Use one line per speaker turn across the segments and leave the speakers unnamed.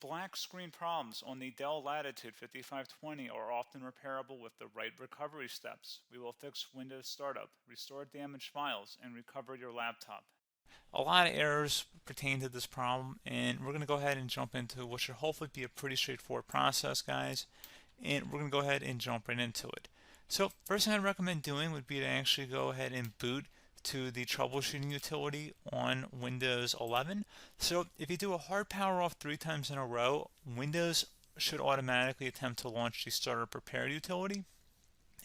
Black screen problems on the Dell Latitude 5520 are often repairable with the right recovery steps. We will fix Windows startup, restore damaged files, and recover your laptop. A lot of errors pertain to this problem, and we're going to go ahead and jump into what should hopefully be a pretty straightforward process, guys. And we're going to go ahead and jump right into it. So first thing I'd recommend doing would be to actually go ahead and boot to the troubleshooting utility on Windows 11. So if you do a hard power off 3 times in a row, Windows should automatically attempt to launch the startup repair utility.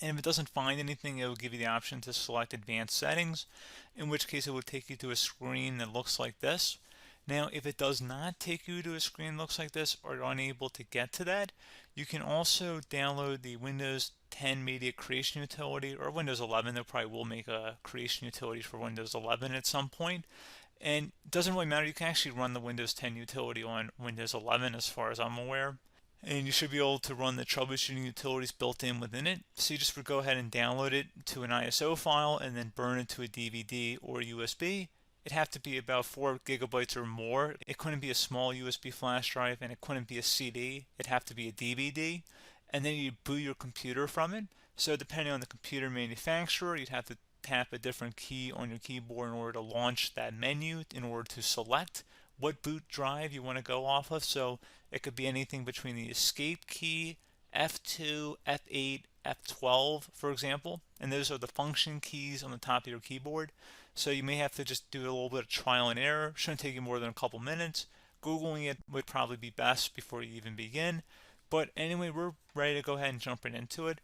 And if it doesn't find anything, it will give you the option to select advanced settings, in which case it will take you to a screen that looks like this. Now, if it does not take you to a screen that looks like this, or you're unable to get to that, you can also download the Windows 10 Media Creation Utility, or Windows 11. They probably will make a creation utility for Windows 11 at some point. And it doesn't really matter, you can actually run the Windows 10 utility on Windows 11 as far as I'm aware. And you should be able to run the troubleshooting utilities built in within it. So you just would go ahead and download it to an ISO file and then burn it to a DVD or USB. It'd have to be about 4 gigabytes or more. It couldn't be a small USB flash drive, and it couldn't be a CD. It'd have to be a DVD. And then you boot your computer from it. So depending on the computer manufacturer, you'd have to tap a different key on your keyboard in order to launch that menu, in order to select what boot drive you want to go off of. So it could be anything between the escape key, F2, F8, F12, for example. And those are the function keys on the top of your keyboard. So you may have to just do a little bit of trial and error. Shouldn't take you more than a couple minutes. Googling it would probably be best before you even begin. But anyway, we're ready to go ahead and jump right into it.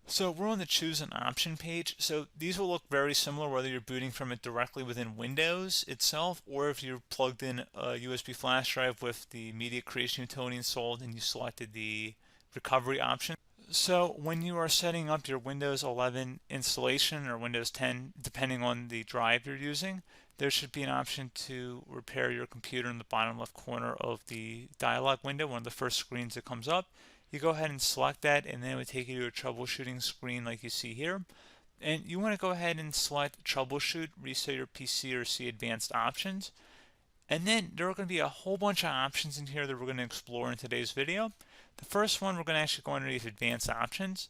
So we're on the choose an option page. So these will look very similar whether you're booting from it directly within Windows itself, or if you're plugged in a USB flash drive with the media creation utility installed and you selected the recovery option. So when you are setting up your Windows 11 installation or Windows 10, depending on the drive you're using, there should be an option to repair your computer in the bottom left corner of the dialog window, one of the first screens that comes up. You go ahead and select that, and then it would take you to a troubleshooting screen like you see here. And you want to go ahead and select troubleshoot, reset your PC, or see advanced options. And then there are going to be a whole bunch of options in here that we're going to explore in today's video. The first one, we're going to actually go underneath advanced options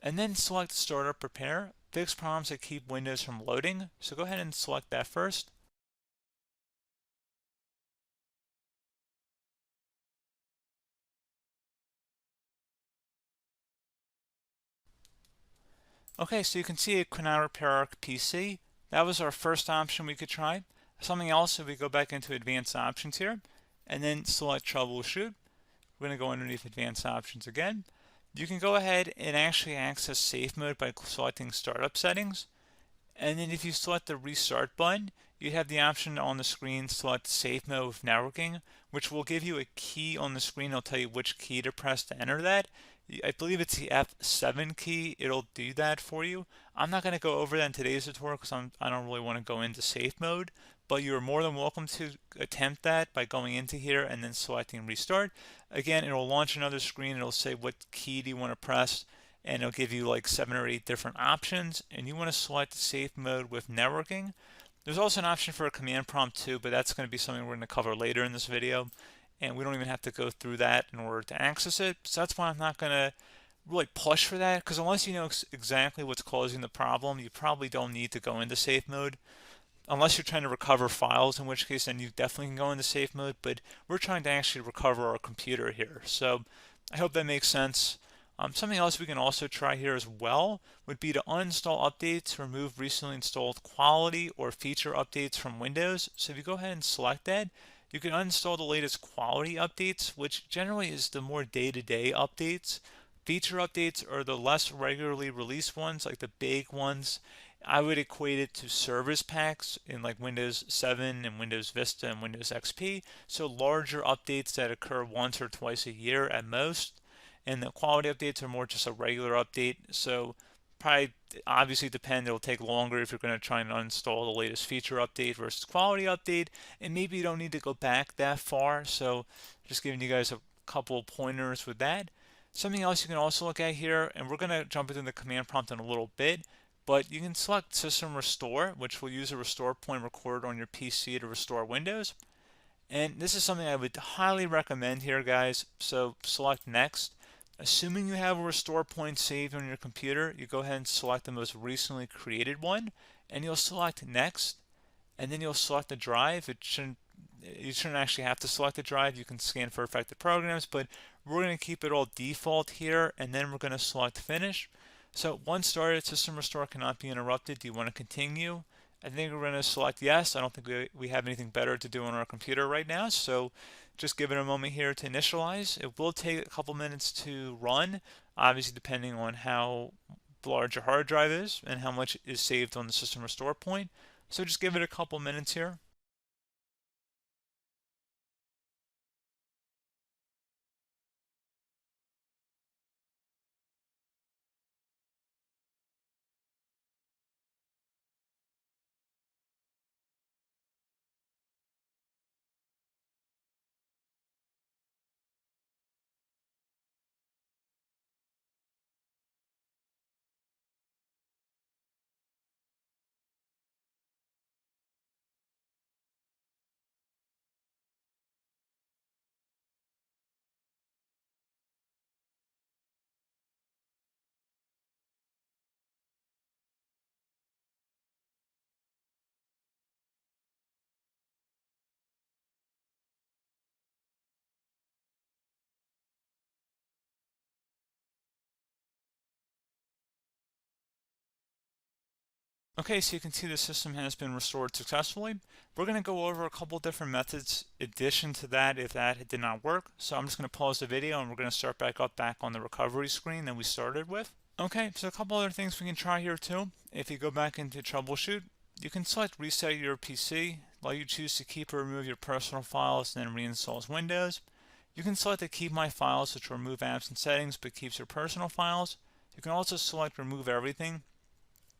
and then select startup repair, fix problems that keep Windows from loading. So go ahead and select that first. Okay, so you can see it could not repair our PC. That was our first option we could try. Something else, if we go back into advanced options here and then select troubleshoot, we're going to go underneath advanced options again. You can go ahead and actually access safe mode by selecting startup settings. And then if you select the restart button, you have the option on the screen select safe mode with networking, which will give you a key on the screen. It'll tell you which key to press to enter that. I believe it's the F7 key. It'll do that for you. I'm not going to go over that in today's tutorial because I don't really want to go into safe mode, but you're more than welcome to attempt that by going into here and then selecting restart. Again, it'll launch another screen. It'll say what key do you want to press, and it'll give you like 7 or 8 different options, and you want to select safe mode with networking. There's also an option for a command prompt too, but that's going to be something we're going to cover later in this video, and we don't even have to go through that in order to access it. So that's why I'm not going to really push for that, because unless you know exactly what's causing the problem, you probably don't need to go into safe mode. Unless you're trying to recover files, in which case then you definitely can go into safe mode, but we're trying to actually recover our computer here. So I hope that makes sense. Something else we can also try here as well would be to uninstall updates, remove recently installed quality or feature updates from Windows. So if you go ahead and select that, you can uninstall the latest quality updates, which generally is the more day-to-day updates. Feature updates are the less regularly released ones, like the big ones. I would equate it to service packs in like Windows 7 and Windows Vista and Windows XP. So larger updates that occur once or twice a year at most. And the quality updates are more just a regular update. So probably obviously depend, it'll take longer if you're going to try and uninstall the latest feature update versus quality update. And maybe you don't need to go back that far. So just giving you guys a couple of pointers with that. Something else you can also look at here, and we're going to jump into the command prompt in a little bit, but you can select System Restore, which will use a restore point recorded on your PC to restore Windows. And this is something I would highly recommend here, guys. So select next. Assuming you have a restore point saved on your computer, you go ahead and select the most recently created one, and you'll select next, and then you'll select the drive. You shouldn't actually have to select the drive. You can scan for affected programs, but we're going to keep it all default here, and then we're going to select finish. So once started, system restore cannot be interrupted. Do you want to continue? I think we're going to select yes. I don't think we have anything better to do on our computer right now, so just give it a moment here to initialize. It will take a couple minutes to run, obviously depending on how large your hard drive is and how much is saved on the system restore point. So just give it a couple minutes here. Okay, so you can see the system has been restored successfully. We're going to go over a couple different methods in addition to that if that did not work. So I'm just going to pause the video and we're going to start back on the recovery screen that we started with. Okay, so a couple other things we can try here too. If you go back into troubleshoot, you can select reset your PC, let you choose to keep or remove your personal files and then reinstalls Windows. You can select to keep my files, which will remove apps and settings but keeps your personal files. You can also select remove everything,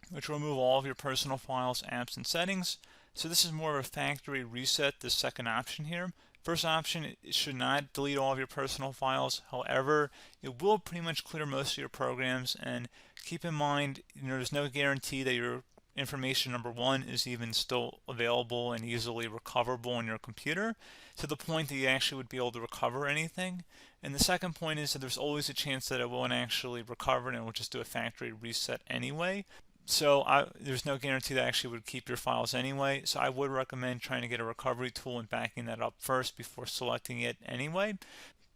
which will remove all of your personal files, apps, and settings. So this is more of a factory reset, the second option here. First option, it should not delete all of your personal files. However, it will pretty much clear most of your programs. And keep in mind, there's no guarantee that your information, number one, is even still available and easily recoverable on your computer to the point that you actually would be able to recover anything. And the second point is that there's always a chance that it won't actually recover and it will just do a factory reset anyway. So there's no guarantee that actually would keep your files anyway. So I would recommend trying to get a recovery tool and backing that up first before selecting it anyway.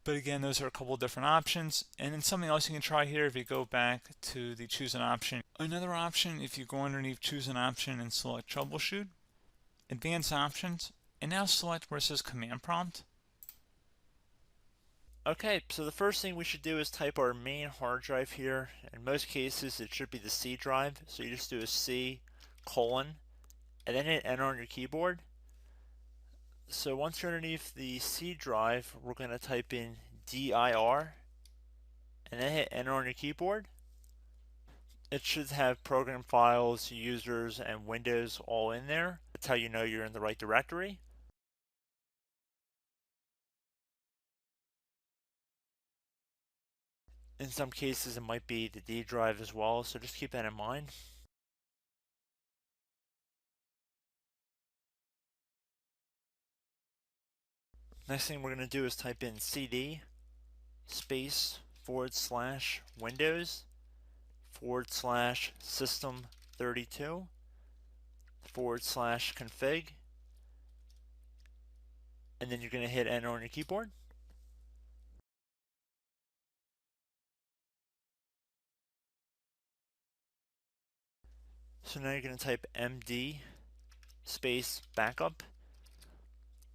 But again, those are a couple different options. And then something else you can try here if you go back to the choose an option. Another option, if you go underneath choose an option and select troubleshoot, advanced options, and now select where it says command prompt.
Okay, so the first thing we should do is type our main hard drive here. In most cases, it should be the C drive. So you just do a C colon and then hit enter on your keyboard. So once you're underneath the C drive, we're going to type in dir and then hit enter on your keyboard. It should have program files, users, and Windows all in there. That's how you know you're in the right directory. In some cases, it might be the D drive as well, so just keep that in mind. Next thing we're going to do is type in cd space / Windows / system 32 / config, and then you're going to hit enter on your keyboard. So now you're going to type md space backup.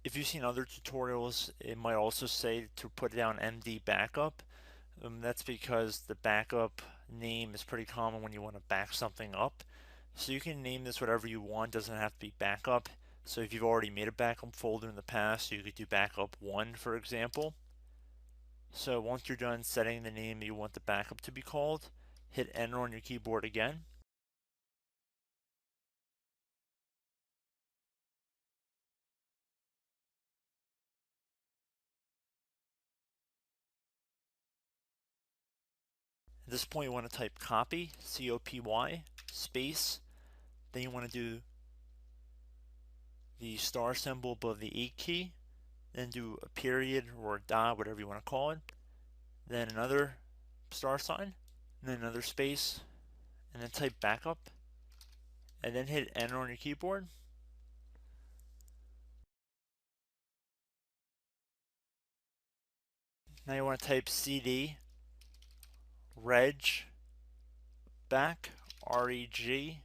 If you've seen other tutorials, it might also say to put down md backup. That's because the backup name is pretty common when you want to back something up. So you can name this whatever you want, doesn't have to be backup. So if you've already made a backup folder in the past, you could do backup 1, for example. So once you're done setting the name you want the backup to be called, hit enter on your keyboard again. At this point you want to type copy, C-O-P-Y, space, then you want to do the star symbol above the 8 key, then do a period or a dot, whatever you want to call it, then another star sign, and then another space, and then type backup, and then hit enter on your keyboard. Now you want to type cd reg back, REGBACK,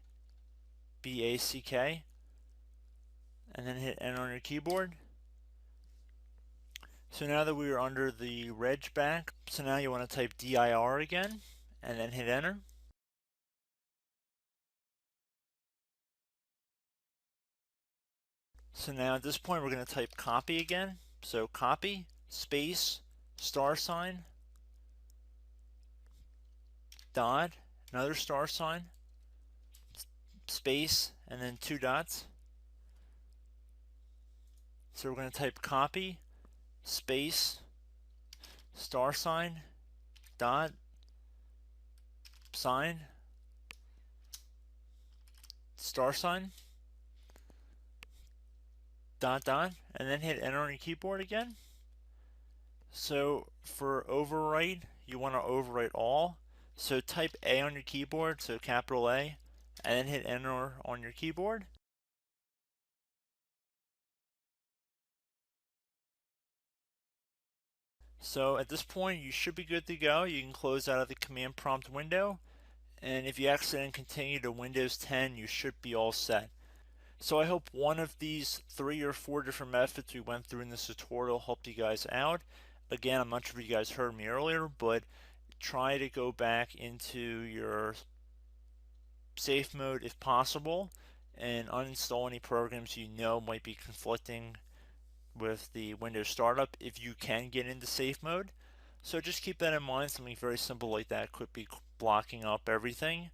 and then hit enter on your keyboard. So now that we are under the reg back, so now you want to type dir again, and then hit enter. So now at this point we're going to type copy again. So copy, space, star sign, dot, another star sign, space, and then 2 dots. So we're going to type copy, space, star sign, dot, sign, star sign, dot, dot, and then hit enter on your keyboard again. So for overwrite, you want to overwrite all. So type A on your keyboard, so capital A, and then hit enter on your keyboard. So at this point, you should be good to go. You can close out of the command prompt window, and if you accidentally continue to Windows 10, you should be all set. So I hope one of these 3 or 4 different methods we went through in this tutorial helped you guys out. Again, I'm not sure if you guys heard me earlier, but try to go back into your safe mode if possible and uninstall any programs you know might be conflicting with the Windows startup if you can get into safe mode. So just keep that in mind. Something very simple like that could be blocking up everything.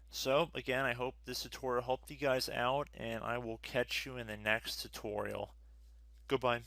So again, I hope this tutorial helped you guys out, and I will catch you in the next tutorial. Goodbye.